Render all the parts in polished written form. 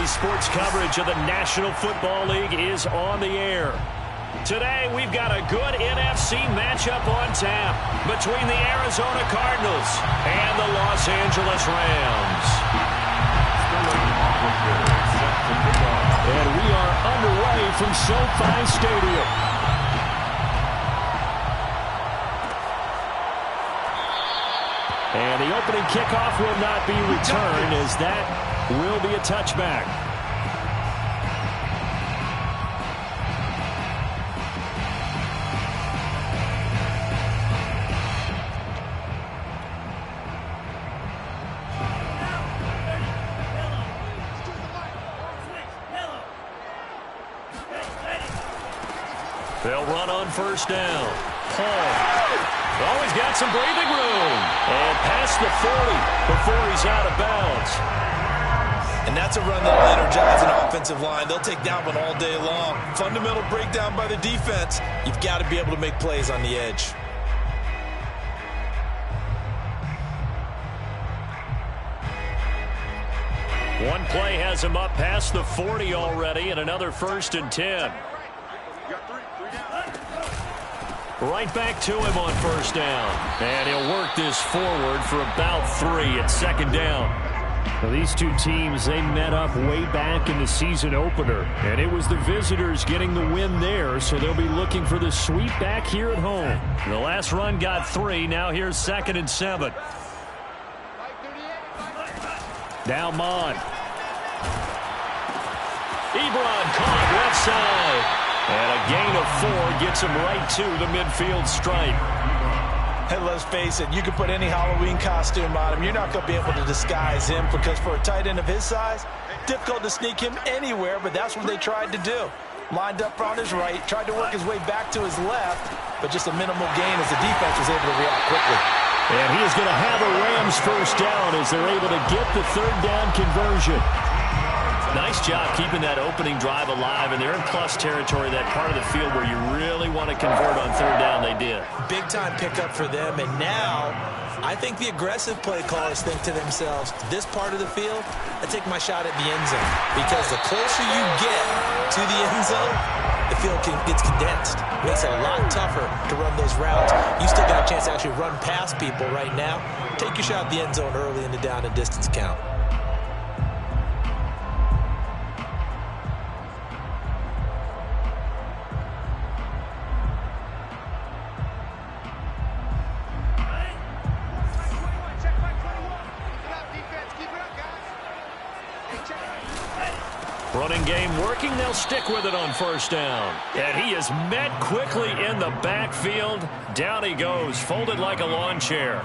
sports coverage of the National Football League is on the air. Today, we've got a good NFC matchup on tap between the Arizona Cardinals and the Los Angeles Rams. And we are underway from SoFi Stadium. And the opening kickoff will not be returned, as that will be a touchback. They'll run on first down. Paul. Always got some breathing room. And past the 40 before he's out of bounds. And that's a run that'll energize an offensive line. They'll take that one all day long. Fundamental breakdown by the defense. You've got to be able to make plays on the edge. One play has him up past the 40 already, and another 1st and 10. Right back to him on first down. And he'll work this forward for about 3 at 2nd down. Well, these two teams, they met up way back in the season opener. And it was the visitors getting the win there, so they'll be looking for the sweep back here at home. The last run got 3. Now here's 2nd and 7. Now Mon. Ebron caught left side. And a gain of 4 gets him right to the midfield stripe. Hey, let's face it, you can put any Halloween costume on him. You're not going to be able to disguise him, because for a tight end of his size, difficult to sneak him anywhere, but that's what they tried to do. Lined up on his right, tried to work his way back to his left, but just a minimal gain as the defense was able to react quickly. And he is going to have a Rams first down as they're able to get the 3rd down conversion. Nice job keeping that opening drive alive, and they're in plus territory, that part of the field where you really want to convert on 3rd down. They did. Big-time pickup for them, and now I think the aggressive play callers think to themselves, this part of the field, I take my shot at the end zone, because the closer you get to the end zone, the field gets condensed. It makes it a lot tougher to run those routes. You still got a chance to actually run past people right now. Take your shot at the end zone early in the down and distance count. Running game working. They'll stick with it on first down. And he is met quickly in the backfield. Down he goes, folded like a lawn chair.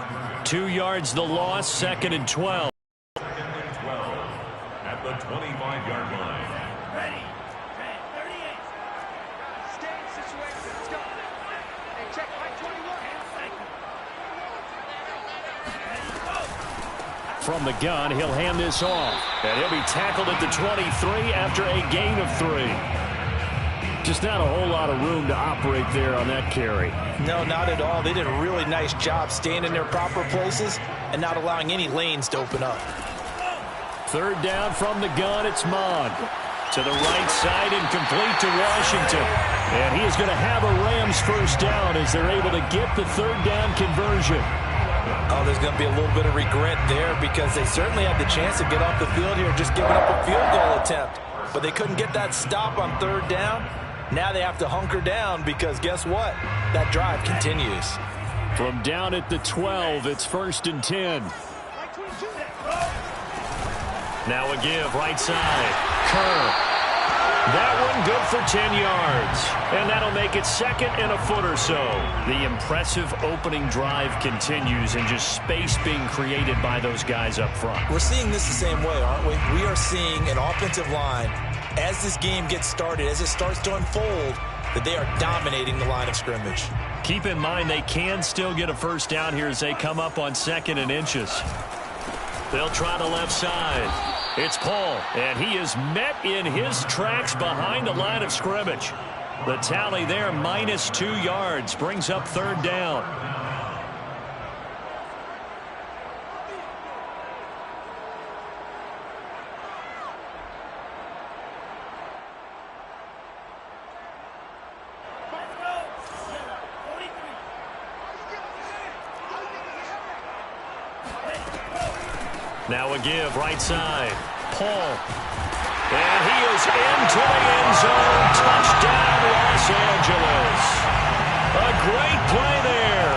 2 yards the loss, 2nd and 12. 2nd and 12 at the 25-yard line. Ready. 38. Stay in situation. Let's go. Hey, check by 21. From the gun, he'll hand this off. And he'll be tackled at the 23 after a gain of 3. Just not a whole lot of room to operate there on that carry. No, not at all. They did a really nice job staying in their proper places and not allowing any lanes to open up. 3rd down from the gun. It's Mon. To the right side and complete to Washington. And he is going to have a Rams first down as they're able to get the 3rd down conversion. Oh, there's going to be a little bit of regret there, because they certainly had the chance to get off the field here, just giving up a field goal attempt. But they couldn't get that stop on 3rd down. Now they have to hunker down, because guess what? That drive continues. From down at the 12, it's 1st and 10. Now a give, right side. Kerr. That one good for 10 yards. And that'll make it 2nd and a foot or so. The impressive opening drive continues, and just space being created by those guys up front. We're seeing this the same way, aren't we? We are seeing an offensive line, as this game gets started, as it starts to unfold, that they are dominating the line of scrimmage. Keep in mind they can still get a first down here as they come up on 2nd and inches. They'll try the left side. It's Paul, and he is met in his tracks behind the line of scrimmage. The tally there, minus 2 yards, brings up 3rd down. Now a give, right side. Paul. And he is into the end zone. Touchdown, Los Angeles. A great play there.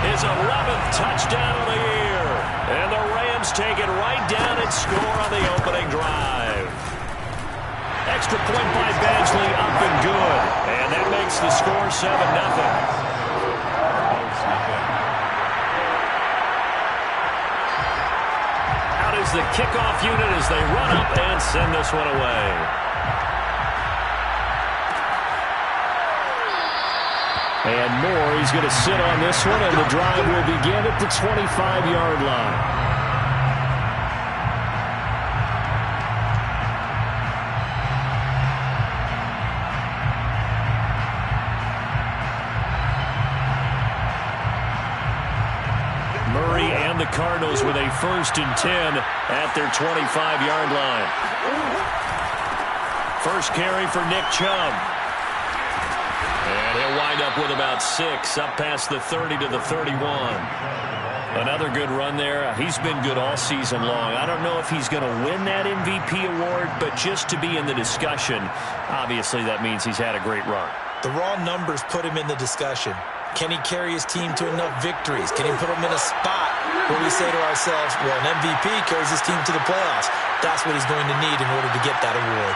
His 11th touchdown of the year. And the Rams take it right down and score on the opening drive. Extra point by Badgley, up and good. And that makes the score 7-0. Is the kickoff unit as they run up and send this one away. And more, he's going to sit on this one, and the drive will begin at the 25-yard line. The Cardinals with a 1st and 10 at their 25-yard line. First carry for Nick Chubb. And he'll wind up with about 6, up past the 30 to the 31. Another good run there. He's been good all season long. I don't know if he's going to win that MVP award, but just to be in the discussion, obviously that means he's had a great run. The raw numbers put him in the discussion. Can he carry his team to enough victories? Can he put them in a spot where we say to ourselves, well, an MVP carries his team to the playoffs. That's what he's going to need in order to get that award.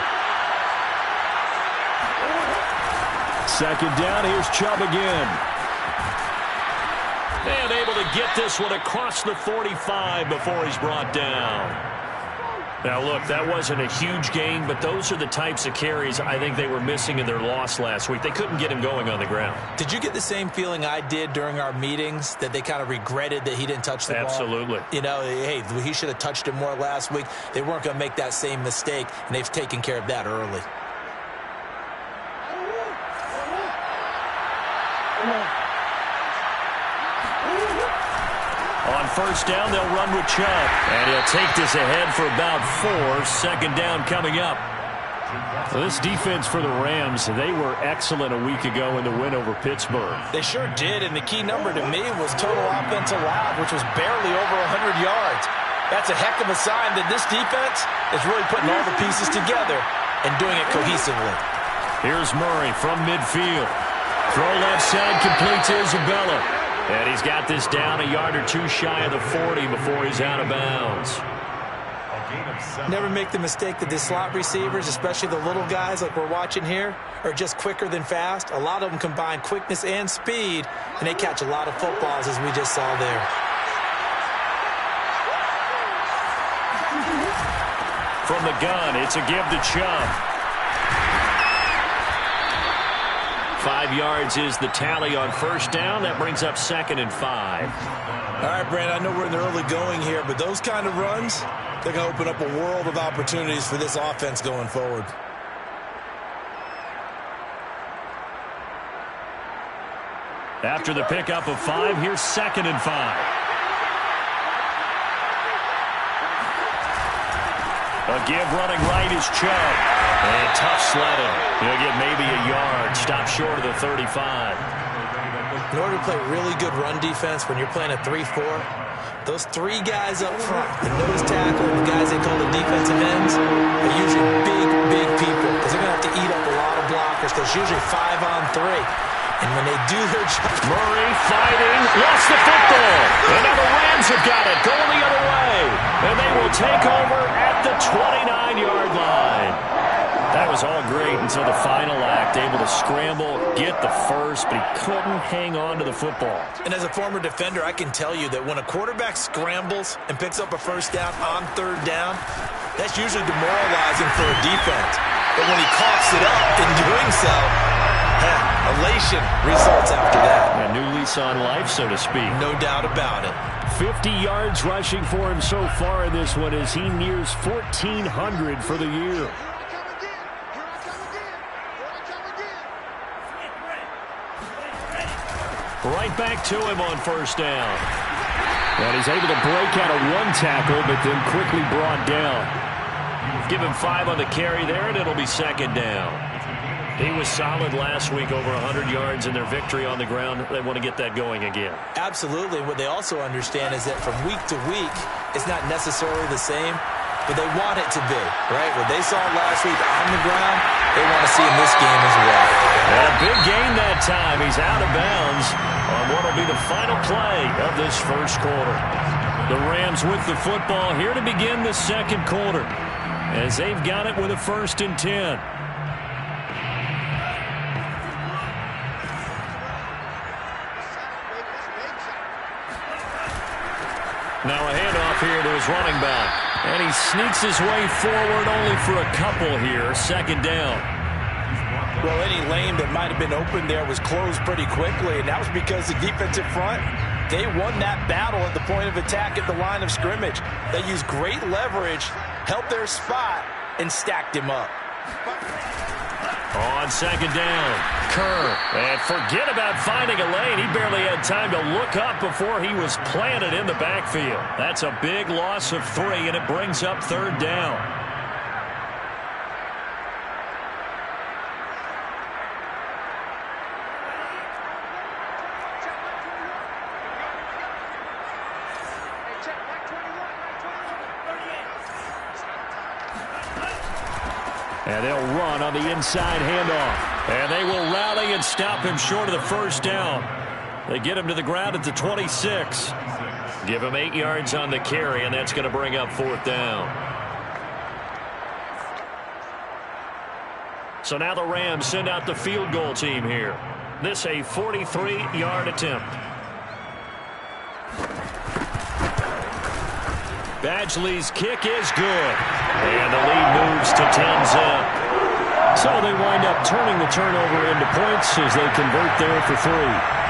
Second down, here's Chubb again. And able to get this one across the 45 before he's brought down. Now, look, that wasn't a huge gain, but those are the types of carries I think they were missing in their loss last week. They couldn't get him going on the ground. Did you get the same feeling I did during our meetings, that they kind of regretted that he didn't touch the ball? Absolutely. You know, hey, he should have touched it more last week. They weren't going to make that same mistake, and they've taken care of that early. On first down, they'll run with Chubb. And he'll take this ahead for about 4. Second down coming up. So this defense for the Rams, they were excellent a week ago in the win over Pittsburgh. They sure did, and the key number to me was total offense allowed, which was barely over 100 yards. That's a heck of a sign that this defense is really putting all the pieces together and doing it cohesively. Here's Murray from midfield. Throw left side, complete to Isabella. And he's got this down a yard or 2 shy of the 40 before he's out of bounds. Never make the mistake that the slot receivers, especially the little guys like we're watching here, are just quicker than fast. A lot of them combine quickness and speed, and they catch a lot of footballs, as we just saw there. From the gun, it's a give to Chubb. 5 yards is the tally on first down. That brings up 2nd and 5. All right, Brandon, I know we're in the early going here, but those kind of runs, they're going to open up a world of opportunities for this offense going forward. After the pickup of 5, here's 2nd and 5. A give running right is Chubb. And tough sledding. He'll get maybe a yard. Stop short of the 35. In order to play really good run defense when you're playing a 3-4, those 3 guys up front, the nose tackle, the guys they call the defensive ends, are usually big people because they're going to have to eat up a lot of blockers because it's usually 5 on 3. And when they do their job... Murray fighting, lost the football. And now the Rams have got it, going the other way. And they will take over at the 29-yard line. That was all great until the final act, able to scramble, get the first, but he couldn't hang on to the football. And as a former defender, I can tell you that when a quarterback scrambles and picks up a first down on 3rd down, that's usually demoralizing for a defense. But when he coughs it up in doing so, elation results after that. A new lease on life, so to speak. No doubt about it. 50 yards rushing for him so far in this one as he nears 1,400 for the year. Right back to him on first down. And he's able to break out of 1 tackle, but then quickly brought down. Give him 5 on the carry there, and it'll be 2nd down. He was solid last week, over 100 yards in their victory on the ground. They want to get that going again. Absolutely. What they also understand is that from week to week, it's not necessarily the same, but they want it to be, right? What they saw last week on the ground, they want to see in this game as well. And a big gain that time. He's out of bounds on what will be the final play of this first quarter. The Rams with the football here to begin the second quarter, as they've got it with a 1st and 10. Now a handoff here to his running back. And he sneaks his way forward only for a couple here. 2nd down. Well, any lane that might have been open there was closed pretty quickly, and that was because the defensive front, they won that battle at the point of attack at the line of scrimmage. They used great leverage, held their spot, and stacked him up. On 2nd down, Kerr. And forget about finding a lane. He barely had time to look up before he was planted in the backfield. That's a big loss of 3, and it brings up 3rd down. And they'll run on the inside handoff. And they will rally and stop him short of the 1st down. They get him to the ground at the 26. Give him 8 yards on the carry, and that's going to bring up 4th down. So now the Rams send out the field goal team here. This a 43-yard attempt. Badgley's kick is good. And the lead moves to 10-zip. So they wind up turning the turnover into points as they convert there for 3.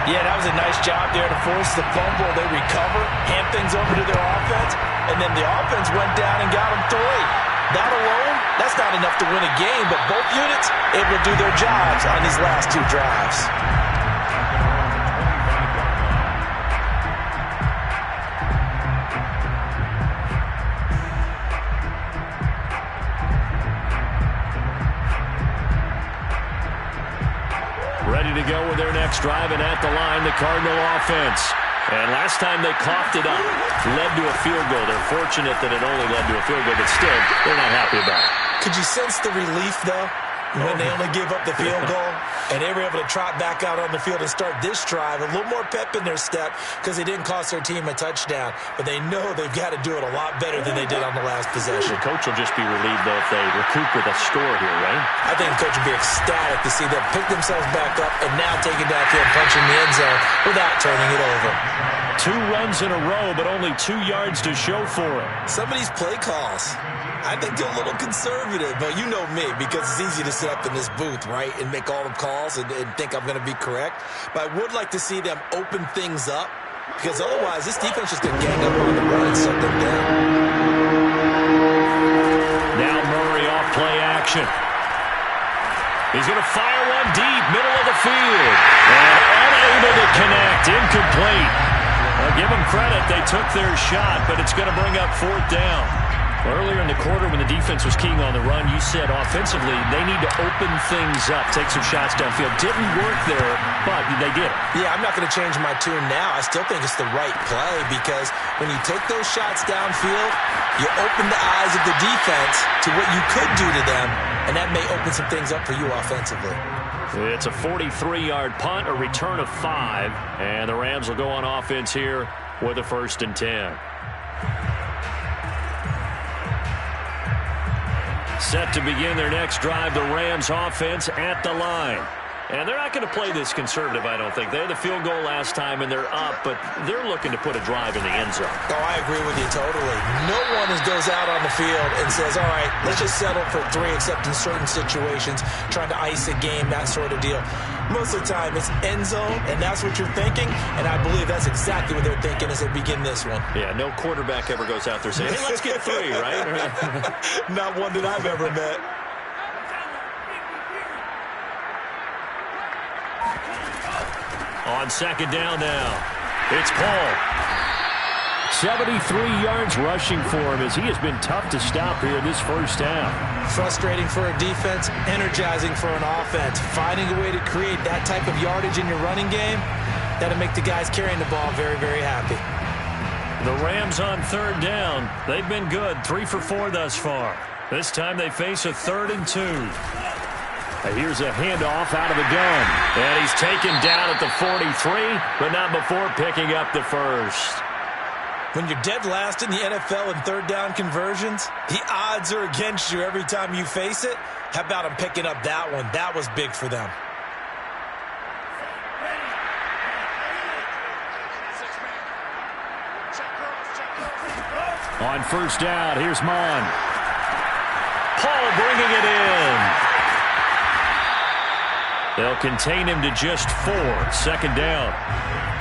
Yeah, that was a nice job there to force the fumble. They recover, hand things over to their offense, and then the offense went down and got them 3. That alone, that's not enough to win a game, but both units able to do their jobs on these last 2 drives. Ready to go with their next drive, and at the line, the Cardinal offense. And last time they coughed it up, led to a field goal. They're fortunate that it only led to a field goal, but still, they're not happy about it. Could you sense the relief, though, when they only gave up the field goal? And they were able to trot back out on the field and start this drive. A little more pep in their step because they didn't cost their team a touchdown. But they know they've got to do it a lot better than they did on the last possession. The coach will just be relieved, though, if they recoup with a score here, right? I think the coach will be ecstatic to see them pick themselves back up and now take it downfield, punching the end zone without turning it over. 2 runs in a row, but only 2 yards to show for it. Some of these play calls, I think they're a little conservative, but you know me, because it's easy to sit up in this booth, right, and make all the calls and think I'm going to be correct. But I would like to see them open things up, because otherwise this defense is going to gang up on the run and shut them down. Now Murray off play action. He's going to fire one deep, middle of the field. And unable to connect, incomplete. I'll give them credit. They took their shot, but it's going to bring up 4th down. Earlier in the quarter when the defense was keying on the run, you said offensively they need to open things up, take some shots downfield. Didn't work there, but they did. Yeah, I'm not going to change my tune now. I still think it's the right play because when you take those shots downfield, you open the eyes of the defense to what you could do to them, and that may open some things up for you offensively. It's a 43-yard punt, a return of 5, and the Rams will go on offense here with a 1st and 10. Set to begin their next drive, the Rams offense at the line. And they're not going to play this conservative, I don't think. They had the field goal last time, and they're up, but they're looking to put a drive in the end zone. Oh, I agree with you totally. No one goes out on the field and says, all right, let's just settle for 3, except in certain situations, trying to ice a game, that sort of deal. Most of the time, it's end zone, and that's what you're thinking, and I believe that's exactly what they're thinking as they begin this one. Yeah, no quarterback ever goes out there saying, hey, let's get 3, right? Not one that I've ever met. On 2nd down now, it's Paul. 73 yards rushing for him as he has been tough to stop here in this first half. Frustrating for a defense, energizing for an offense. Finding a way to create that type of yardage in your running game, that'll make the guys carrying the ball very, very happy. The Rams on third down. They've been good, 3 for 4 thus far. This time they face a 3rd and 2. Here's a handoff out of the gun. And he's taken down at the 43, but not before picking up the first. When you're dead last in the NFL in third down conversions, the odds are against you every time you face it. How about him picking up that one? That was big for them. On first down, here's Mon. Paul bringing it in. They'll contain him to just 4. 2nd down.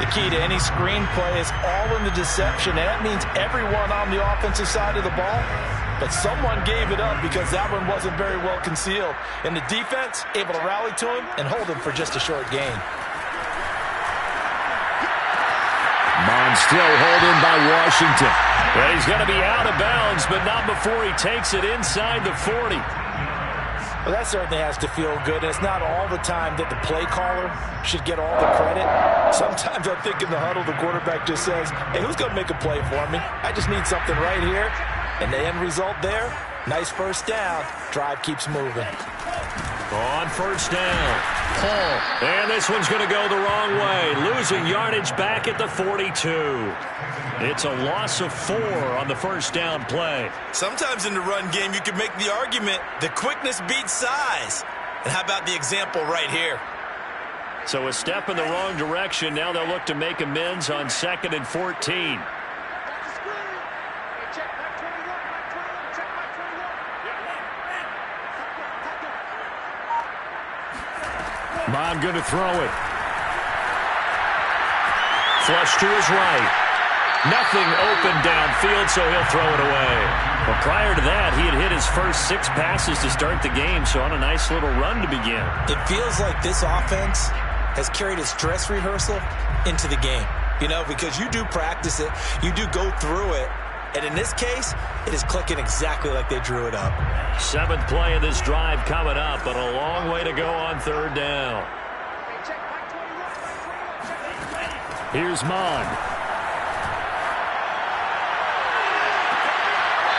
The key to any screenplay is all in the deception. And that means everyone on the offensive side of the ball. But someone gave it up because that one wasn't very well concealed. And the defense able to rally to him and hold him for just a short gain. Mon still holding by Washington. Well, he's going to be out of bounds, but not before he takes it inside the 40. Well, that certainly has to feel good. And it's not all the time that the play caller should get all the credit. Sometimes I think in the huddle, the quarterback just says, hey, who's going to make a play for me? I just need something right here. And the end result there, nice first down. Drive keeps moving. On first down, Paul. And this one's going to go the wrong way. Losing yardage back at the 42. It's a loss of 4 on the first down play. Sometimes in the run game, you can make the argument that quickness beats size. And how about the example right here? So a step in the wrong direction. Now they'll look to make amends on 2nd and 14. Mon going to throw it. Flush to his right. Nothing open downfield, so he'll throw it away. Well, prior to that, he had hit his first 6 passes to start the game, so on a nice little run to begin. It feels like this offense has carried its dress rehearsal into the game. You know, because you do practice it, you do go through it, and in this case, it is clicking exactly like they drew it up. 7th play of this drive coming up, but a long way to go on third down. Here's Mon.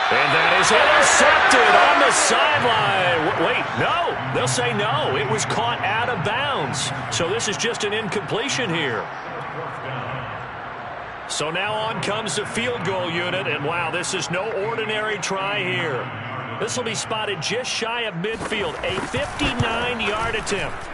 And that is intercepted on the sideline. Wait, no. They'll say no. It was caught out of bounds. So this is just an incompletion here. So now on comes the field goal unit. And, wow, this is no ordinary try here. This will be spotted just shy of midfield. A 59-yard attempt.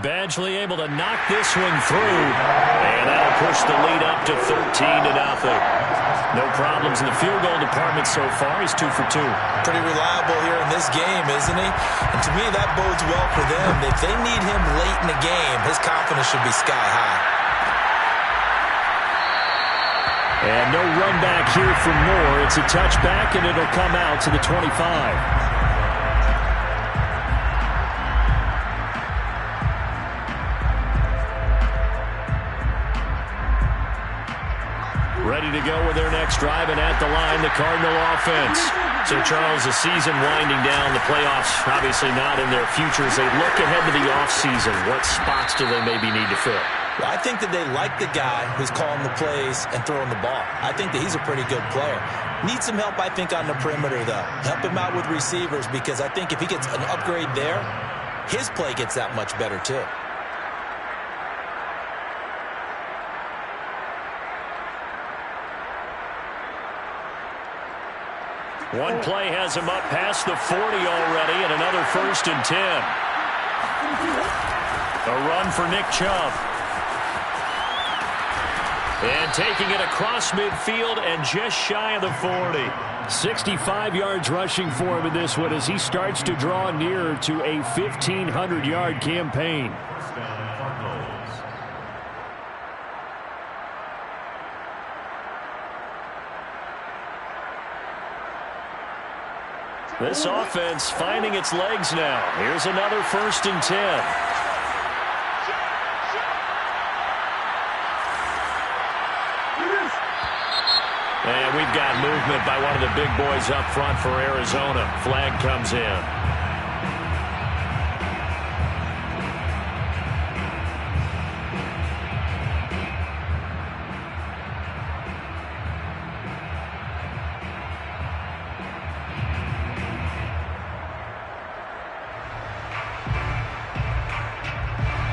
Badgley able to knock this one through. And that'll push the lead up to 13-0. No problems in the field goal department so far. He's 2 for 2. Pretty reliable here in this game, isn't he? And to me, that bodes well for them. If they need him late in the game, his confidence should be sky high. And no run back here for Moore. It's a touchback, and it'll come out to the 25. Ready to go with their next drive, and at the line, the Cardinal offense. So, Charles, the season winding down, the playoffs obviously not in their futures. They look ahead to the offseason. What spots do they maybe need to fill? Well, I think that they like the guy who's calling the plays and throwing the ball. I think that he's a pretty good player. Needs some help, I think, on the perimeter, though. Help him out with receivers, because I think if he gets an upgrade there, his play gets that much better, too. One play has him up past the 40 already, and another 1st and 10. A run for Nick Chubb. And taking it across midfield and just shy of the 40. 65 yards rushing for him in this one as he starts to draw nearer to a 1,500-yard campaign. This offense finding its legs now. Here's another 1st and 10. And we've got movement by one of the big boys up front for Arizona. Flag comes in.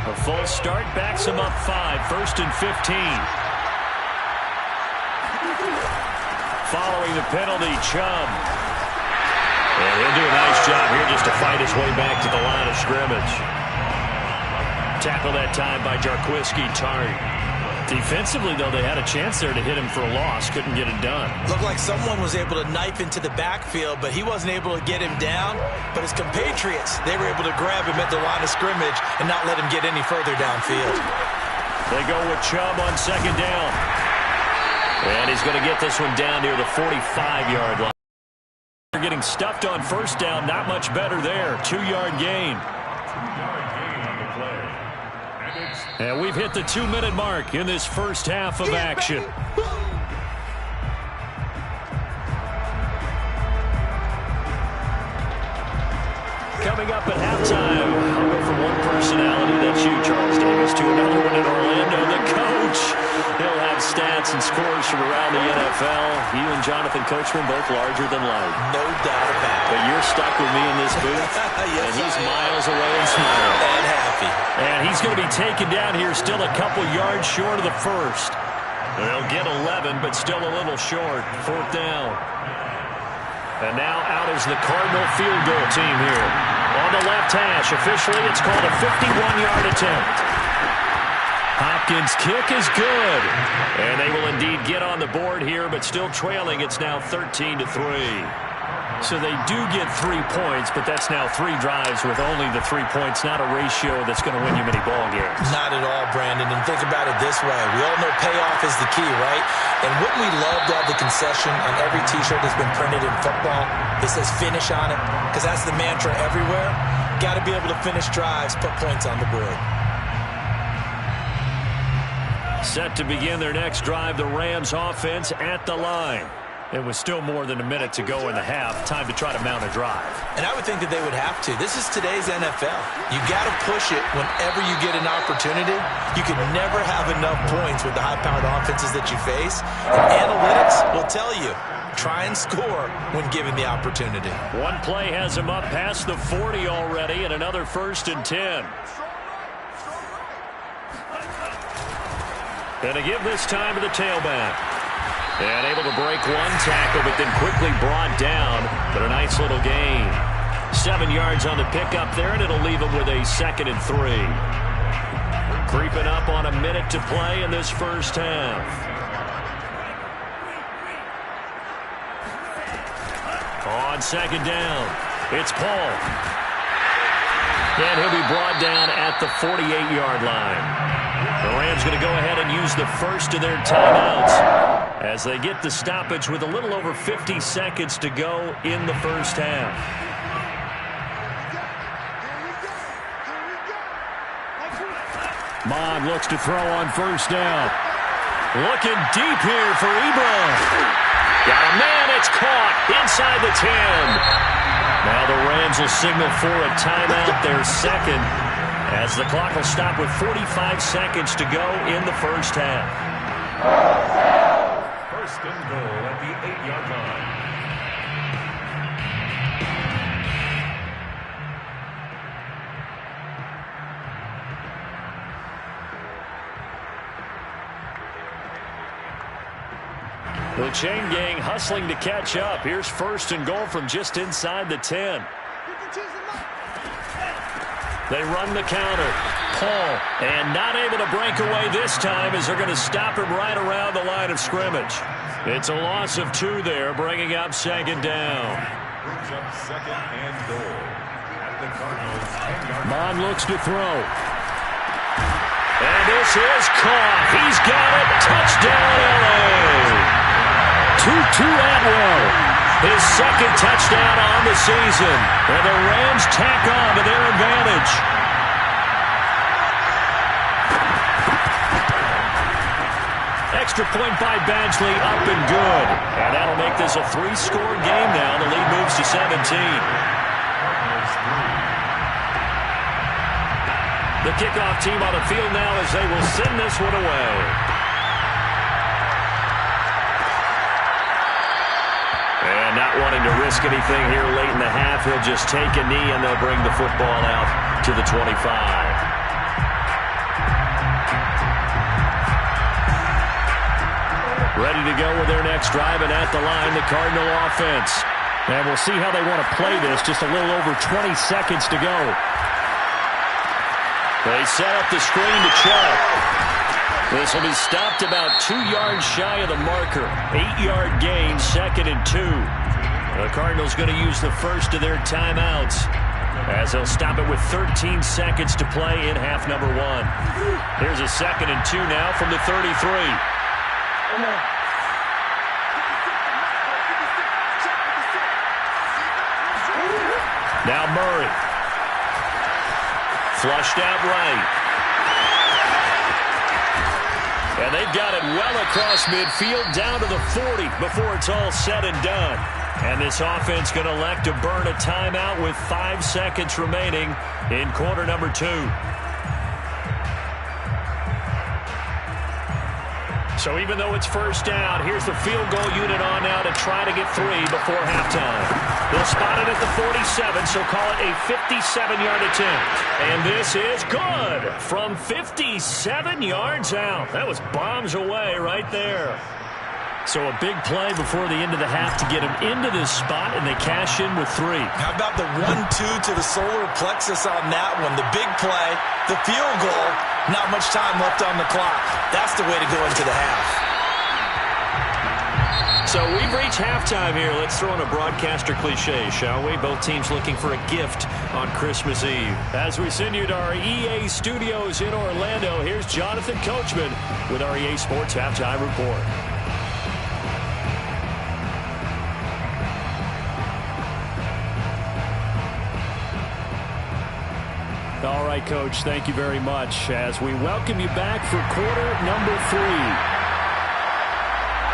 A full start backs him up 5, 1st and 15. Following the penalty, Chubb. And he'll do a nice job here just to fight his way back to the line of scrimmage. Tackle that time by Jarquiski Tartt. Defensively, though, they had a chance there to hit him for a loss. Couldn't get it done. Looked like someone was able to knife into the backfield, but he wasn't able to get him down. But his compatriots, they were able to grab him at the line of scrimmage and not let him get any further downfield. They go with Chubb on 2nd down. And he's going to get this one down near the 45-yard line. They're getting stuffed on 1st down. Not much better there. 2-yard gain. 2-yard gain on the play. And we've hit the 2-minute mark in this first half of action. Coming up at halftime, I'll go from one personality, that's you, Charles Davis, to another one in Orlando, the coach. He'll have stats and scores from around the NFL. You and Jonathan Coachman both larger than life. No doubt about it. But you're stuck with me in this booth, yes, and he's miles away and smiling. And happy. And he's going to be taken down here still a couple yards short of the first. They'll get 11, but still a little short. 4th down. And now out is the Cardinal field goal team here. On the left hash, officially it's called a 51-yard attempt. Hopkins' kick is good. And they will indeed get on the board here, but still trailing. It's now 13-3. So they do get 3 points, but that's now 3 drives with only the 3 points, not a ratio that's going to win you many ball games. Not at all, Brandon. And think about it this way. We all know payoff is the key, right? And wouldn't we love to have the concession on every T-shirt that's been printed in football? It says finish on it, because that's the mantra everywhere. Got to be able to finish drives, put points on the board. Set to begin their next drive, the Rams offense at the line. It was still more than a minute to go in the half. Time to try to mount a drive. And I would think that they would have to. This is today's NFL. You got to push it whenever you get an opportunity. You can never have enough points with the high-powered offenses that you face. And analytics will tell you, try and score when given the opportunity. One play has him up past the 40 already, and another 1st and 10. And to give this time to the tailback. And able to break one tackle, but then quickly brought down. But a nice little gain. 7 yards on the pickup there, and it'll leave him with a 2nd and 3. Creeping up on a minute to play in this first half. On 2nd down, it's Paul. And he'll be brought down at the 48-yard line. The Rams going to go ahead and use the first of their timeouts as they get the stoppage with a little over 50 seconds to go in the first half. Mon looks to throw on 1st down. Looking deep here for Ebron. Got a man, it's caught inside the 10. Now the Rams will signal for a timeout, their 2nd, as the clock will stop with 45 seconds to go in the first half. 1st and goal at the 8-yard line. The chain gang hustling to catch up. Here's 1st and goal from just inside the 10. They run the counter. Paul, and not able to break away this time as they're going to stop him right around the line of scrimmage. It's a loss of 2 there, bringing up 2nd down. Brings up 2nd and goal at the Cardinals 10-yard line. Mon looks to throw. And this is caught. He's got it. Touchdown, LA. Tutu Atwell. His 2nd touchdown on the season. And the Rams tack on to their advantage. extra point by Badgley, up and good. And that'll make this a 3-score game now. The lead moves to 17. The kickoff team on the field now as they will send this one away. And not wanting to risk anything here late in the half, he'll just take a knee and they'll bring the football out to the 25. Ready to go with their next drive, and at the line, the Cardinal offense. And we'll see how they want to play this. Just a little over 20 seconds to go. They set up the screen to Chubb. This will be stopped about 2 yards shy of the marker. 8-yard gain, 2nd and 2. The Cardinals going to use the first of their timeouts as they'll stop it with 13 seconds to play in half number 1. Here's a 2nd and 2 now from the 33. Now Murray. Flushed out right. And they've got it well across midfield down to the 40 before it's all said and done. And this offense going to elect to burn a timeout with 5 seconds remaining in quarter number 2. So even though it's first down, here's the field goal unit on now to try to get 3 before halftime. They'll spot it at the 47, so call it a 57-yard attempt. And this is good from 57 yards out. That was bombs away right there. So a big play before the end of the half to get him into this spot, and they cash in with 3. How about the 1-2 to the solar plexus on that one? The big play, the field goal, not much time left on the clock. That's the way to go into the half. So we've reached halftime here. Let's throw in a broadcaster cliche, shall we? Both teams looking for a gift on Christmas Eve. As we send you to our EA studios in Orlando, here's Jonathan Coachman with our EA Sports Halftime Report. All right, Coach, thank you very much as we welcome you back for quarter number 3.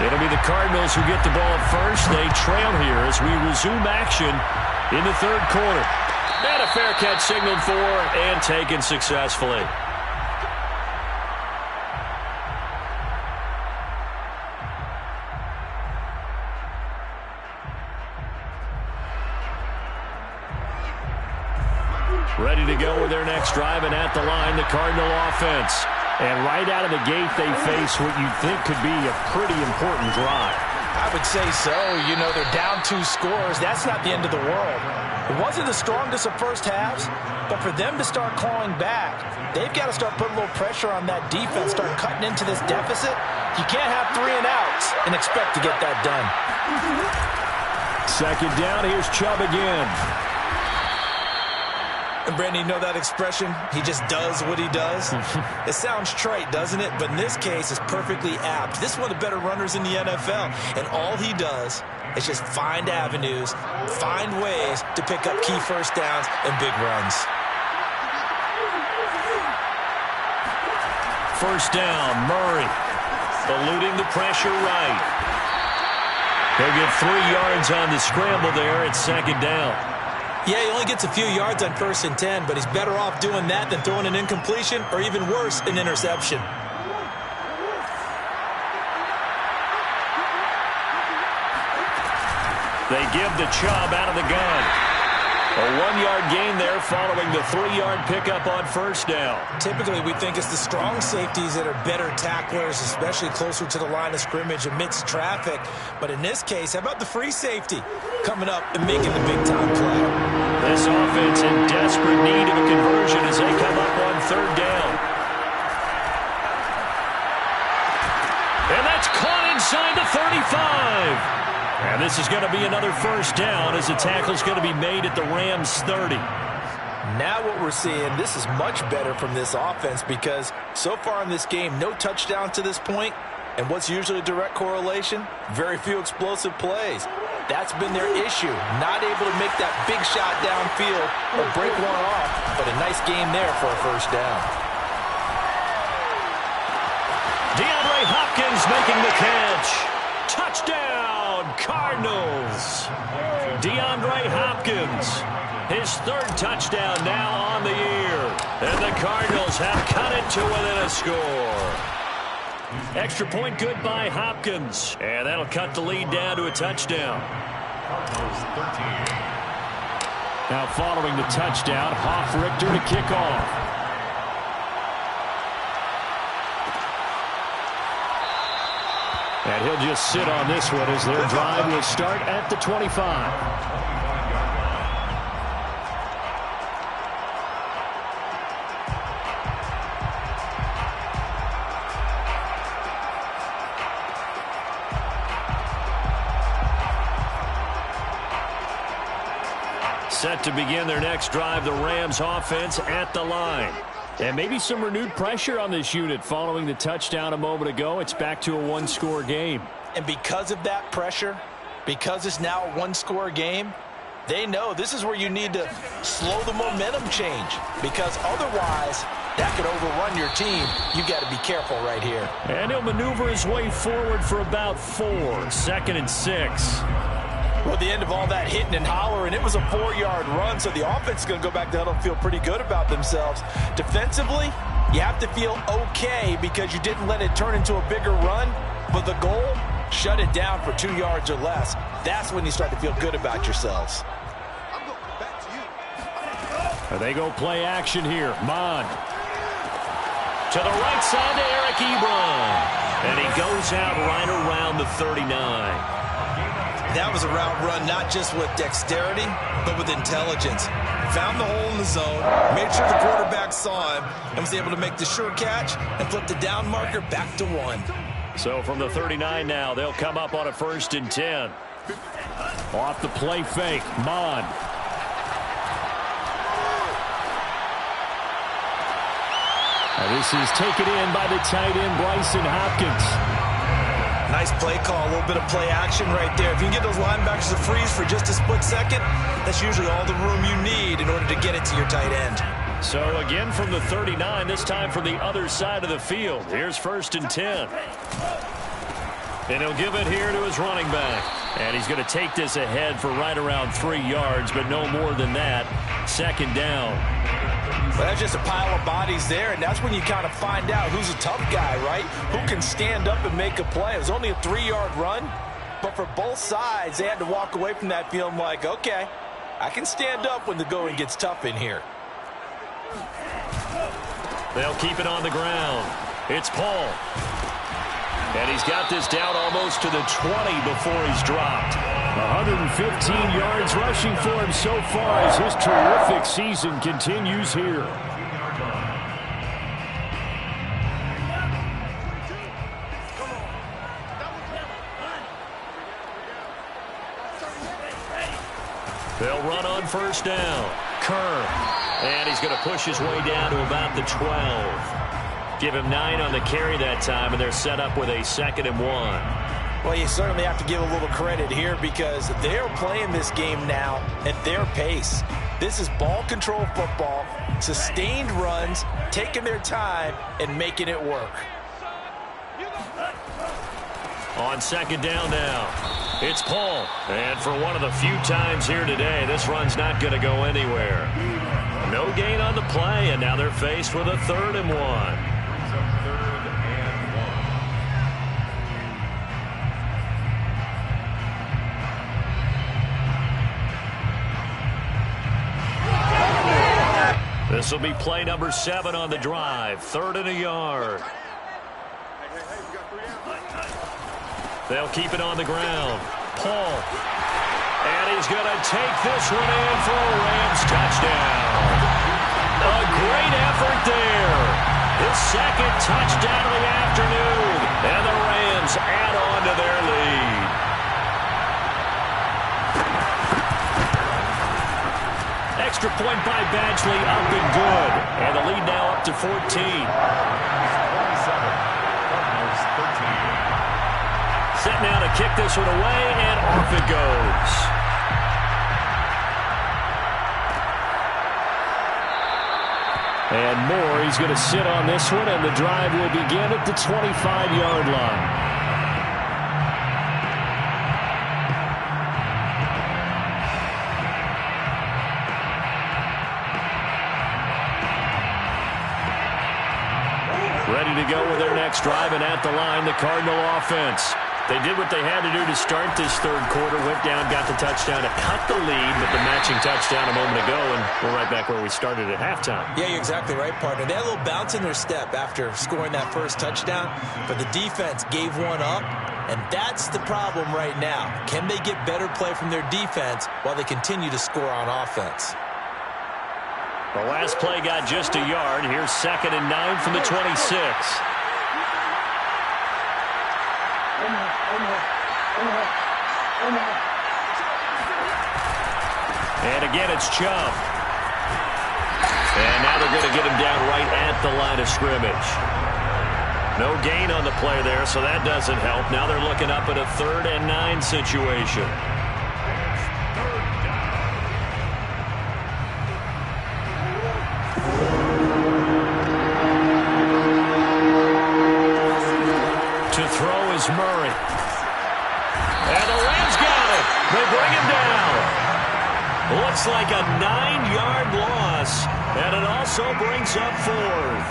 It'll be the Cardinals who get the ball first. They trail here as we resume action in the 3rd quarter. And a fair catch signaled for and taken successfully. Ready to go with their next drive, and at the line, the Cardinal offense. And right out of the gate, they face what you think could be a pretty important drive. I would say so. You know, they're down 2 scores. That's not the end of the world. It wasn't the strongest of first halves, but for them to start clawing back, they've got to start putting a little pressure on that defense, start cutting into this deficit. You can't have 3 and outs and expect to get that done. 2nd down, here's Chubb again. And Brandon, you know that expression? He just does what he does. It sounds trite, doesn't it? But in this case, it's perfectly apt. This is one of the better runners in the NFL. And all he does is just find avenues, find ways to pick up key first downs and big runs. First down, Murray. Eluding the pressure right. He'll get 3 yards on the scramble there at 2nd down. Yeah, he only gets a few yards on 1st and 10, but he's better off doing that than throwing an incompletion or even worse, an interception. They give the Chubb out of the gun. A 1-yard gain there following the 3-yard pickup on 1st down. Typically, we think it's the strong safeties that are better tacklers, especially closer to the line of scrimmage amidst traffic. But in this case, how about the free safety coming up and making the big-time play? This offense in desperate need of a conversion as they come up on 3rd down. And that's caught inside the 35. And this is going to be another 1st down as the tackle's going to be made at the Rams' 30. Now what we're seeing, this is much better from this offense because so far in this game, no touchdowns to this point. And what's usually a direct correlation? Very few explosive plays. That's been their issue. Not able to make that big shot downfield or break one off, but a nice game there for a 1st down. DeAndre Hopkins Hopkins making the catch. Touchdown, Cardinals. DeAndre Hopkins, his third touchdown now on the year. And the Cardinals have cut it to within a score. Extra point good by Hopkins. And that'll cut the lead down to a touchdown. Now following the touchdown, Hoff-Richter to kick off. And he'll just sit on this one as their drive will start at the 25. Set to begin their next drive, the Rams offense at the line. And maybe some renewed pressure on this unit following the touchdown a moment ago. It's back to a one-score game. And because of that pressure, because it's now a one-score game, they know this is where you need to slow the momentum change. Because otherwise, that could overrun your team. You've got to be careful right here. And he'll maneuver his way forward for about 4. 2nd and 6. Well, at the end of all that hitting and hollering, it was a 4-yard run, so the offense is going to go back to huddle and feel pretty good about themselves. Defensively, you have to feel okay because you didn't let it turn into a bigger run, but the goal, shut it down for 2 yards or less. That's when you start to feel good about yourselves. They go play action here. Mon. To the right side to Eric Ebron. And he goes out right around the 39. That was a route run not just with dexterity, but with intelligence. Found the hole in the zone, made sure the quarterback saw him, and was able to make the sure catch and flip the down marker back to 1. So from the 39 now, they'll come up on a 1st and 10. Off the play fake, Mon. And this is taken in by the tight end, Bryson Hopkins. Nice play call, a little bit of play action right there. If you can get those linebackers to freeze for just a split second, that's usually all the room you need in order to get it to your tight end. So again from the 39, this time from the other side of the field. Here's 1st and 10. And he'll give it here to his running back. And he's going to take this ahead for right around 3 yards, but no more than that. 2nd down. Well, that's just a pile of bodies there, and that's when you kind of find out who's a tough guy, right? Who can stand up and make a play. It was only a 3-yard run, but for both sides, they had to walk away from that feeling like, okay, I can stand up when the going gets tough in here. They'll keep it on the ground. It's Paul. And he's got this down almost to the 20 before he's dropped. 115 yards rushing for him so far as his terrific season continues here. They'll run on 1st down. Kern. And he's going to push his way down to about the 12. Give him 9 on the carry that time, and they're set up with a 2nd and 1. Well, you certainly have to give a little credit here because they're playing this game now at their pace. This is ball control football, sustained runs, taking their time, and making it work. On 2nd down now, it's Paul. And for one of the few times here today, this run's not going to go anywhere. No gain on the play, and now they're faced with a 3rd and 1. This will be play number 7 on the drive. 3rd and a yard. They'll keep it on the ground. Paul. And he's going to take this one in for a Rams touchdown. A great effort there. His 2nd touchdown of the afternoon. And the Rams add on to their lead. Extra point by Badgley, up and good. And the lead now up to 14. Set now to kick this one away, and off it goes. And Moore, he's going to sit on this one, and the drive will begin at the 25-yard line. Ready to go with their next drive, and at the line, the Cardinal offense. They did what they had to do to start this third quarter, went down, got the touchdown to cut the lead, but the matching touchdown a moment ago, and we're right back where we started at halftime. Yeah, you're exactly right, partner. They had a little bounce in their step after scoring that first touchdown, but the defense gave one up, and that's the problem right now. Can they get better play from their defense while they continue to score on offense? The last play got just a yard. Here's 2nd and 9 from the 26. And again, it's Chubb. And now they're going to get him down right at the line of scrimmage. No gain on the play there, so that doesn't help. Now they're looking up at a 3rd and 9 situation. To throw is Murray. And the Rams got it. They bring him down. Looks like a 9-yard loss, and it also brings up 4th.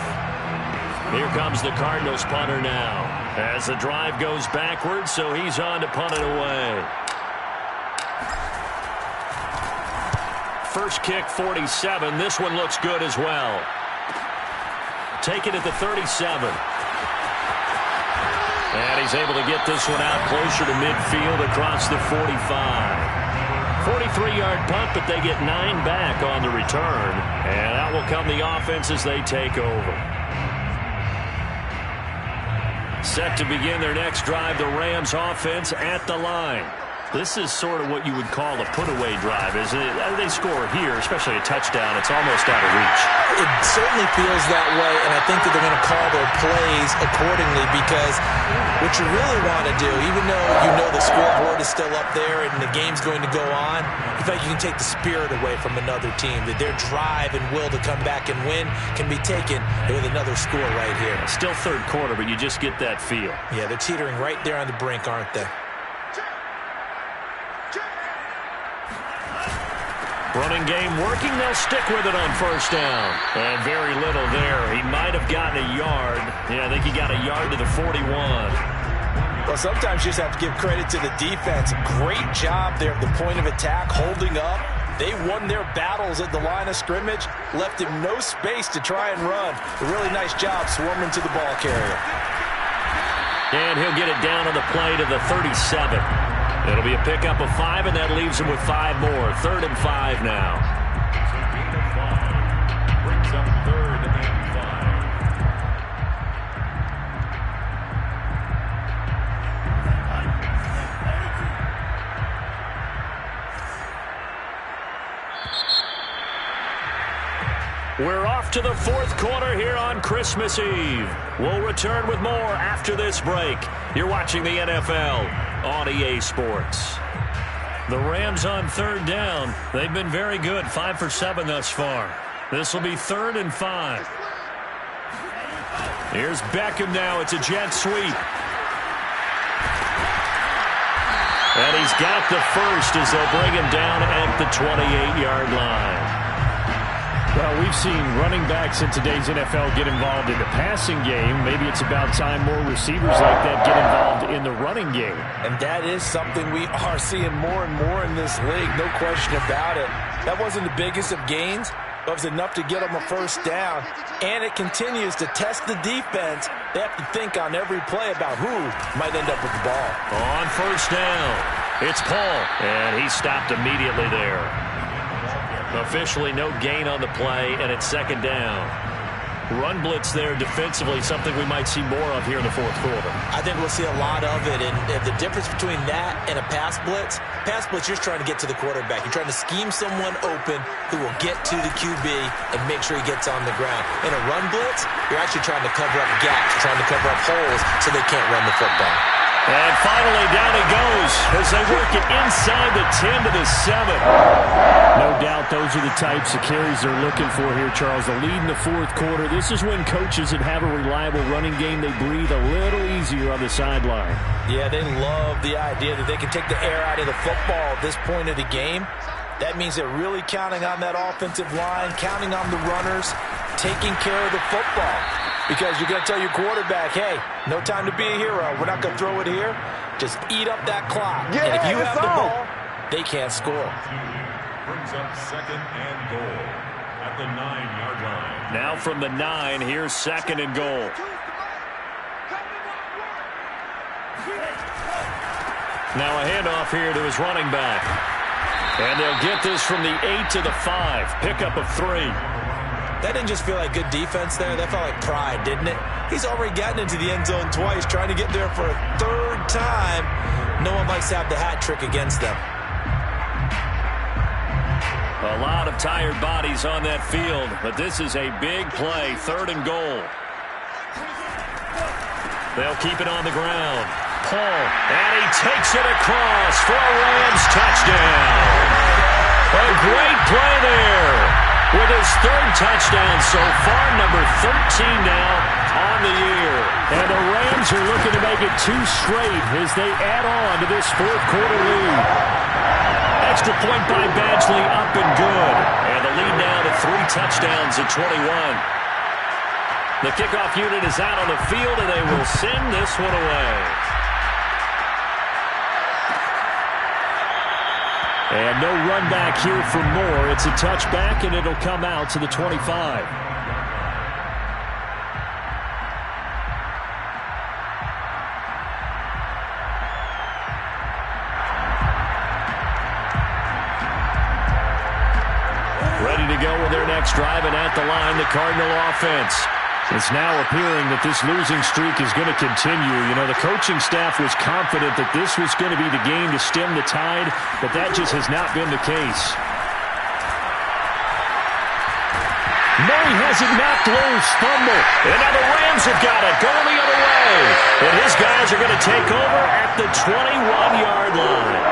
Here comes the Cardinals punter now, as the drive goes backwards, so he's on to punt it away. First kick, 47. This one looks good as well. Take it at the 37. And he's able to get this one out closer to midfield across the 45. 43-yard punt, but they get 9 back on the return. And out will come the offense as they take over. Set to begin their next drive, the Rams offense at the line. This is sort of what you would call a put-away drive, isn't it? They score here, especially a touchdown. It's almost out of reach. It certainly feels that way, and I think that they're going to call their plays accordingly, because what you really want to do, even though you know the scoreboard is still up there and the game's going to go on, in fact, you can take the spirit away from another team, that their drive and will to come back and win can be taken with another score right here. Still third quarter, but you just get that feel. Yeah, they're teetering right there on the brink, aren't they? Running game working. They'll stick with it on first down. And very little there. He might have gotten a yard. Yeah, I think he got a yard to the 41. Well, sometimes you just have to give credit to the defense. Great job there at the point of attack, holding up. They won their battles at the line of scrimmage, left him no space to try and run. A really nice job swarming to the ball carrier. And he'll get it down on the play to the 37. It'll be a pickup of 5, and that leaves him with 5 more. 3rd and 5 now. Gain of 5. Brings up 3rd and 5. We're off to the 4th quarter here on Christmas Eve. We'll return with more after this break. You're watching the NFL on EA Sports. The Rams on 3rd down. They've been very good, 5 for 7 thus far. This will be 3rd and 5. Here's Beckham now. It's a jet sweep. And he's got the first as they'll bring him down at the 28-yard line. Well, we've seen running backs in today's NFL get involved in the passing game. Maybe it's about time more receivers like that get involved in the running game. And that is something we are seeing more and more in this league, no question about it. That wasn't the biggest of gains, but it was enough to get them a first down. And it continues to test the defense. They have to think on every play about who might end up with the ball. On first down, it's Paul, and he stopped immediately there. Officially no gain on the play, and it's 2nd down. Run blitz there defensively, something we might see more of here in the 4th quarter. I think we'll see a lot of it, and the difference between that and a pass blitz, you're trying to get to the quarterback. You're trying to scheme someone open who will get to the QB and make sure he gets on the ground. In a run blitz, you're actually trying to cover up gaps, trying to cover up holes so they can't run the football. And finally, down he goes as they work it inside the 10 to the 7. No doubt those are the types of carries they're looking for here, Charles. The lead in the fourth quarter. This is when coaches that have a reliable running game, they breathe a little easier on the sideline. Yeah, they love the idea that they can take the air out of the football at this point of the game. That means they're really counting on that offensive line, counting on the runners, taking care of the football. Because you're going to tell your quarterback, hey, no time to be a hero. We're not going to throw it here. Just eat up that clock. And if you have the ball, they can't score. Brings up second and goal at the 9-yard line. Now from the 9, here's second and goal. Now a handoff here to his running back. And they'll get this from the 8 to the 5. Pickup of 3. That didn't just feel like good defense there. That felt like pride, didn't it? He's already gotten into the end zone twice, trying to get there for a third time. No one likes to have the hat trick against them. A lot of tired bodies on that field, but this is a big play, third and goal. They'll keep it on the ground. Paul, and he takes it across for a Rams touchdown. A great play there. With his third touchdown so far, number 13 now on the year. And the Rams are looking to make it 2 straight as they add on to this fourth quarter lead. Extra point by Badgley, up and good. And the lead now to 3 touchdowns at 21. The kickoff unit is out on the field, and they will send this one away. And no run back here for Moore. It's a touchback, and it'll come out to the 25. Ready to go with their next drive, and at the line, the Cardinal offense. It's now appearing that this losing streak is going to continue. You know, the coaching staff was confident that this was going to be the game to stem the tide, but that just has not been the case. Murray has it knocked loose, fumble, and now the Rams have got it, going the other way. And his guys are going to take over at the 21-yard line.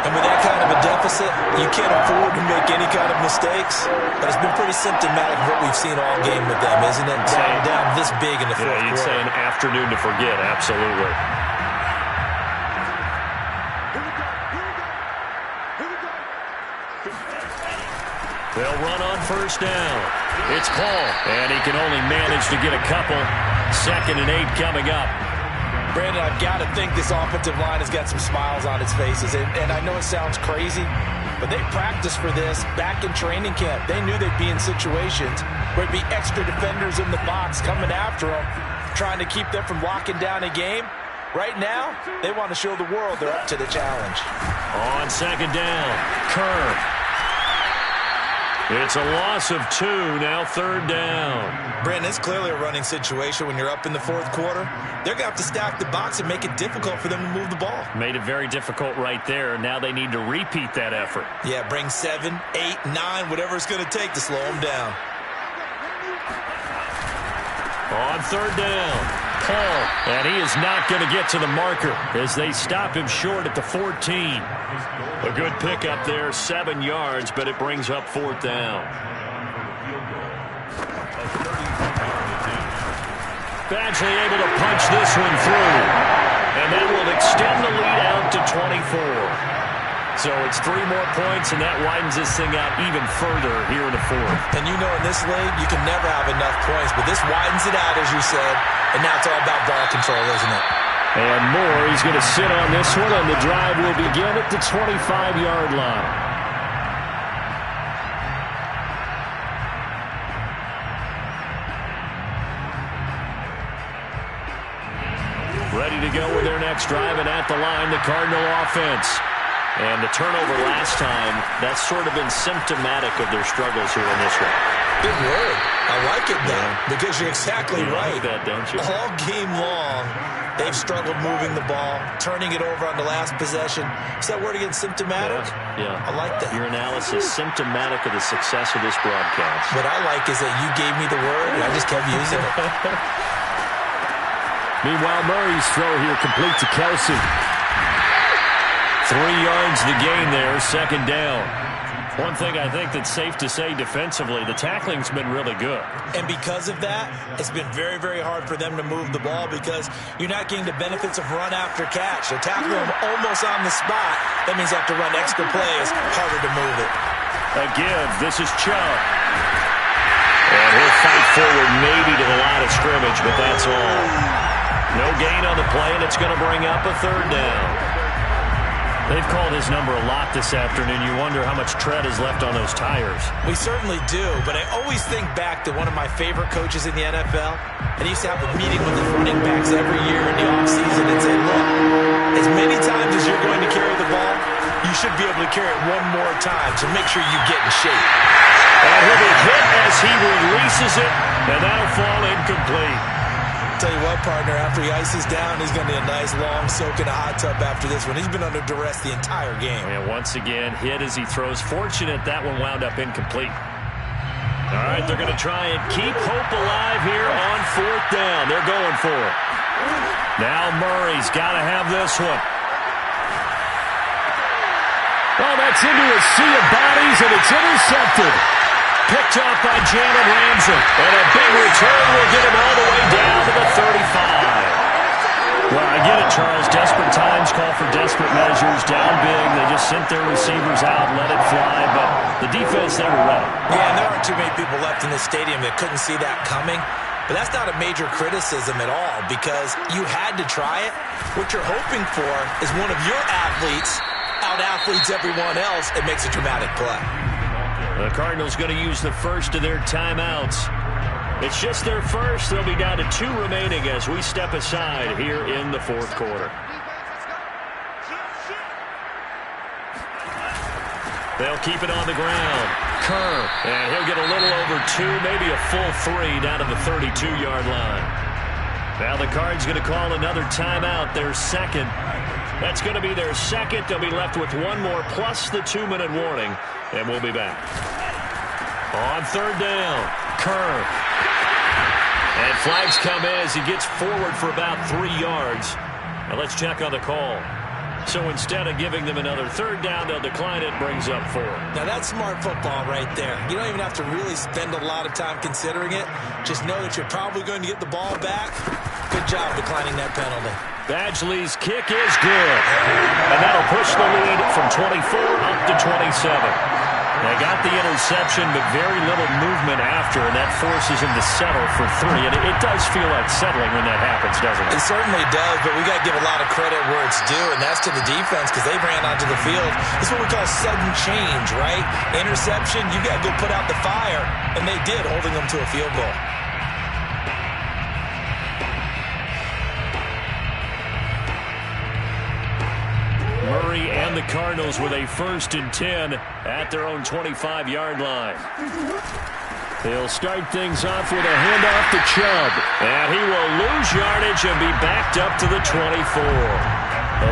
And with that kind of a deficit, you can't afford to make any kind of mistakes. But it's been pretty symptomatic of what we've seen all game with them, isn't it? Down this big in the fourth quarter. You'd say an afternoon to forget, absolutely. They'll run on first down. It's Paul, and he can only manage to get a couple. 2nd and 8 coming up. Brandon, I've got to think this offensive line has got some smiles on its faces. And I know it sounds crazy, but they practiced for this back in training camp. They knew they'd be in situations where it'd be extra defenders in the box coming after them, trying to keep them from locking down a game. Right now, they want to show the world they're up to the challenge. On 2nd down, Kern. It's a loss of 2, now 3rd down. Brandon, it's clearly a running situation when you're up in the fourth quarter. They're going to have to stack the box and make it difficult for them to move the ball. Made it very difficult right there. Now they need to repeat that effort. Yeah, bring 7, 8, 9, whatever it's going to take to slow them down. On 3rd down, Paul, and he is not going to get to the marker as they stop him short at the 14. A good pickup there, 7 yards, but it brings up 4th down. Badgley able to punch this one through, and that will extend the lead out to 24. So it's 3 more points, and that widens this thing out even further here in the 4th. And you know in this league, you can never have enough points, but this widens it out, as you said, and now it's all about ball control, isn't it? And Moore, he's going to sit on this one, and the drive will begin at the 25-yard line. Ready to go with their next drive, and at the line, the Cardinal offense. And the turnover last time, that's sort of been symptomatic of their struggles here in this one. Big word. I like it, though, because you're exactly right. Like that, don't you? All game long, they've struggled moving the ball, turning it over on the last possession. Is that word again, symptomatic? Yeah. I like that. Your analysis, symptomatic of the success of this broadcast. What I like is that you gave me the word, and I just kept using it. Meanwhile, Murray's throw here complete to Kelsey. 3 yards the gain there, second down. One thing I think that's safe to say defensively, the tackling's been really good. And because of that, it's been very, very hard for them to move the ball because you're not getting the benefits of run after catch. They tackle them almost on the spot. That means you have to run extra plays, harder to move it. A give. This is Chubb. And he'll fight forward maybe to the line of scrimmage, but that's all. No gain on the play, and it's going to bring up a third down. They've called his number a lot this afternoon. You wonder how much tread is left on those tires. We certainly do, but I always think back to one of my favorite coaches in the NFL. And he used to have a meeting with his running backs every year in the offseason and say, look, as many times as you're going to carry the ball, you should be able to carry it one more time, so make sure you get in shape. And he'll be hit as he releases it, and that'll fall incomplete. Tell you what, partner, after he ices down, he's going to need a nice long soak in a hot tub after this one. He's been under duress the entire game. And once again, hit as he throws. Fortunate that one wound up incomplete. All right, they're going to try and keep hope alive here on fourth down. They're going for it. Now Murray's got to have this one. Oh, that's into a sea of bodies, and it's intercepted. Picked off by Jalen Ramsey. And a big return will get him all the way down to the 35. Well, I get it, Charles. Desperate times call for desperate measures. Down big. They just sent their receivers out, let it fly. But the defense, they were ready. Yeah, and there aren't too many people left in this stadium that couldn't see that coming. But that's not a major criticism at all because you had to try it. What you're hoping for is one of your athletes out-athletes everyone else and makes a dramatic play. The Cardinals going to use the first of their timeouts. It's just their first. They'll be down to 2 remaining as we step aside here in the fourth quarter. They'll keep it on the ground. Kerr, and he'll get a little over 2, maybe a full 3 down to the 32-yard line. Now the Cards going to call another timeout, their second. That's going to be their second. They'll be left with 1 more plus the 2-minute warning. And we'll be back. On third down, Kerr. And flags come in as he gets forward for about 3 yards. Now let's check on the call. So instead of giving them another third down, they'll decline it, brings up 4. Now that's smart football right there. You don't even have to really spend a lot of time considering it. Just know that you're probably going to get the ball back. Good job declining that penalty. Badgley's kick is good. And that'll push the lead from 24 up to 27. They got the interception, but very little movement after, and that forces him to settle for 3. And it does feel like settling when that happens, doesn't it? It certainly does, but we got to give a lot of credit where it's due, and that's to the defense because they ran onto the field. It's what we call sudden change, right? Interception, you got to go put out the fire, and they did, holding them to a field goal. Murray and the Cardinals with a 1st and 10 at their own 25-yard line. They'll start things off with a handoff to Chubb. And he will lose yardage and be backed up to the 24.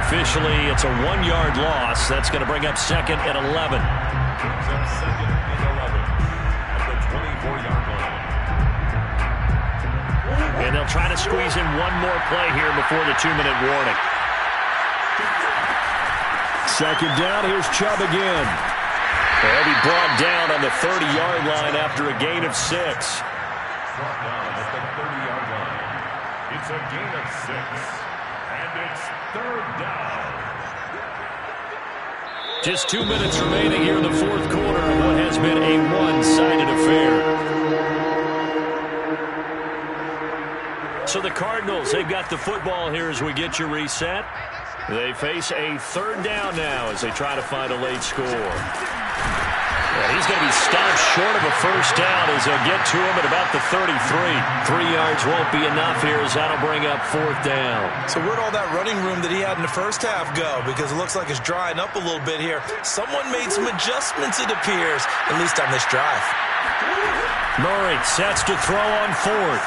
Officially, it's a 1-yard loss. That's going to bring up 2nd and 11. Brings up 2nd and 11 at the 24-yard line. And they'll try to squeeze in 1 more play here before the 2-minute warning. 2nd down, here's Chubb again. He'll be brought down on the 30-yard line after a gain of 6. Brought down at the 30-yard line. It's a gain of 6. And it's 3rd down. Just 2 minutes remaining here in the fourth quarter of what has been a one-sided affair. So the Cardinals, they've got the football here as we get you reset. They face a 3rd down now as they try to find a late score. Well, he's going to be stopped short of a 1st down as they'll get to him at about the 33. 3 yards won't be enough here as that'll bring up 4th down. So where'd all that running room that he had in the first half go? Because it looks like it's drying up a little bit here. Someone made some adjustments, it appears, at least on this drive. Murray sets to throw on 4th.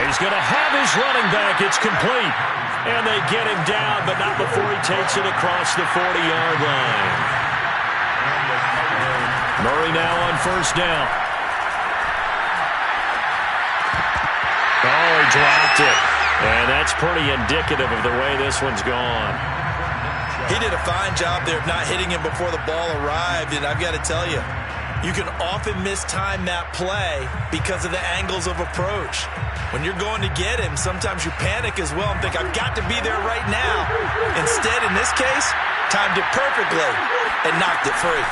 He's going to have his running back. It's complete. And they get him down, but not before he takes it across the 40-yard line. Murray now on 1st down. Oh, he dropped it. And that's pretty indicative of the way this one's gone. He did a fine job there of not hitting him before the ball arrived, and I've got to tell you, you can often mistime that play because of the angles of approach. When you're going to get him, sometimes you panic as well and think, I've got to be there right now. Instead, in this case, timed it perfectly and knocked it free.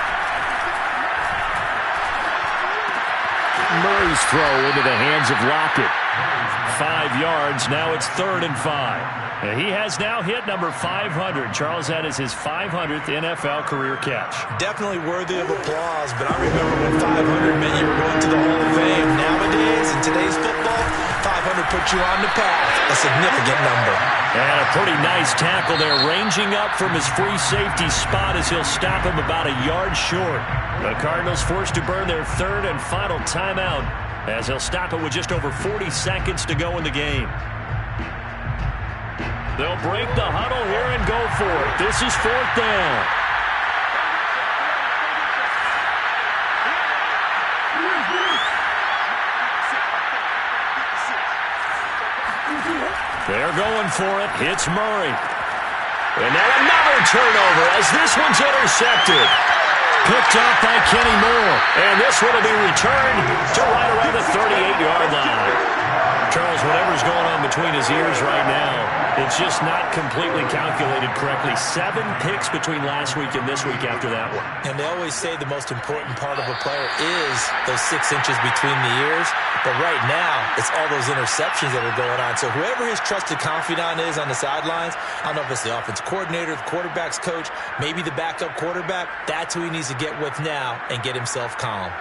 Murray's throw into the hands of Lockett. 5 yards. Now it's 3rd and 5. And he has now hit number 500. Charles, that is his 500th NFL career catch. Definitely worthy of applause, but I remember when 500 meant you were going to the Hall of Fame. Nowadays, in today's football, 500 puts you on the path. A significant number. And a pretty nice tackle there, ranging up from his free safety spot as he'll stop him about a yard short. The Cardinals forced to burn their 3rd and final timeout as he'll stop it with just over 40 seconds to go in the game. They'll break the huddle here and go for it. This is 4th down. They're going for it. It's Murray. And now another turnover as this one's intercepted. Picked off by Kenny Moore. And this one will be returned to right around the 38-yard line. Charles, whatever's going on between his ears right now, it's just not completely calculated correctly. 7 picks between last week and this week after that one. And they always say the most important part of a player is those 6 inches between the ears. But right now, it's all those interceptions that are going on. So whoever his trusted confidant is on the sidelines, I don't know if it's the offensive coordinator, the quarterback's coach, maybe the backup quarterback, that's who he needs to get with now and get himself calm.